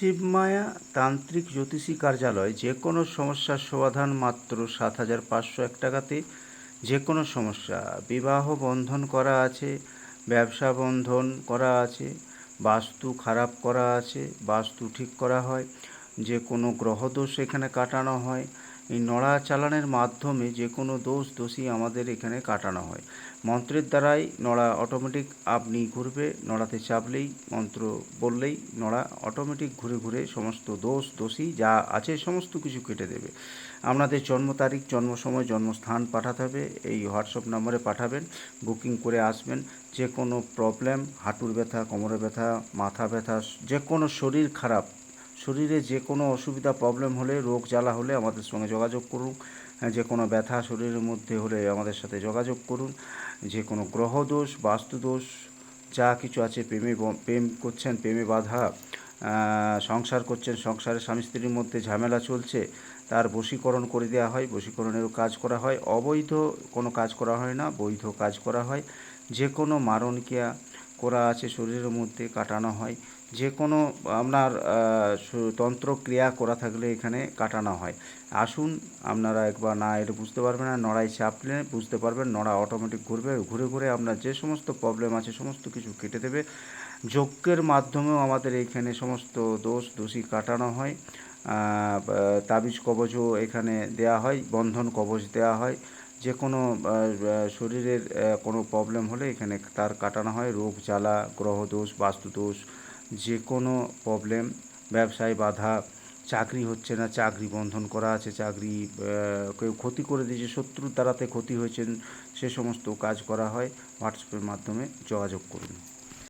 শিবমায়া তান্ত্রিক জ্যোতিষী কার্যালয় যে কোনো সমস্যার সমাধান মাত্র ৭,৫০১ টাকাতে। যে কোনো সমস্যা, বিবাহ বন্ধন করা আছে, ব্যবসা বন্ধন করা আছে, বাস্তু খারাপ করা আছে, বাস্তু ঠিক করা হয়, যে কোনো গ্রহদোষ এখানে কাটানো হয়। এই নড়া চালানের মাধ্যমে যে কোনো দোষী আমাদের এখানে কাটানো হয়। মন্ত্রের দ্বারাই নড়া অটোমেটিক আপনি ঘুরবে, নড়াতে চাপলেই মন্ত্র বললেই নড়া অটোমেটিক ঘুরে ঘুরে সমস্ত দোষী যা আছে সমস্ত কিছু কেটে দেবে। আপনাদের জন্ম তারিখ, জন্ম সময়, জন্মস্থান পাঠাতে হবে, এই হোয়াটসঅ্যাপ নম্বরে পাঠাবেন, বুকিং করে আসবেন। যে কোনো প্রবলেম, হাঁটুর ব্যথা, কোমরে ব্যথা, মাথা ব্যথা, যে কোনো শরীর খারাপ, শরীরে যে কোনো অসুবিধা প্রবলেম হলে, রোগ জ্বালা হলে আমাদের সঙ্গে যোগাযোগ করুন। যে কোনো ব্যথা শরীরের মধ্যে হলে আমাদের সাথে যোগাযোগ করুন। যে কোনো গ্রহদোষ, বাস্তুদোষ যা কিছু আছে, প্রেম করছেন, প্রেমে বাধা, সংসার করছেন, সংসারে স্বামী স্ত্রীর মধ্যে ঝামেলা চলছে, তার বশীকরণ করে দেওয়া হয়, বশীকরণেরও কাজ করা হয়। অবৈধ কোনো কাজ করা হয় না, বৈধ কাজ করা হয়। যে কোনো মারণ ক্রিয়া করা আছে শরীরের মধ্যে কাটানো হয়। যে কোনো আপনার তন্ত্র ক্রিয়া করা থাকলে এখানে কাটানো হয়। আসুন, আপনারা একবার না এলে বুঝতে পারবেন না, নড়ায় চাপলে বুঝতে পারবেন, নড়া অটোমেটিক ঘুরবে, ঘুরে ঘুরে আপনার যে সমস্ত প্রবলেম আছে সমস্ত কিছু কেটে দেবে। যজ্ঞের মাধ্যমেও আমাদের এইখানে সমস্ত দোষী কাটানো হয়। তাবিজ কবচও এখানে দেয়া হয়, বন্ধন কবচ দেওয়া হয়। যে কোনো শরীরের কোনো প্রবলেম হলে এখানে তার কাটানো হয়। রোগ জ্বালা, গ্রহদোষ, বাস্তুদোষ, যে কোনো প্রবলেম, ব্যবসায় বাধা, চাকরি হচ্ছে না, চাকরি বন্ধন করা আছে, চাকরি কেউ ক্ষতি করে দিয়েছে, শত্রুর দ্বারাতে ক্ষতি হয়েছেন, সে সমস্ত কাজ করা হয়। হোয়াটসঅ্যাপের মাধ্যমে যোগাযোগ করুন।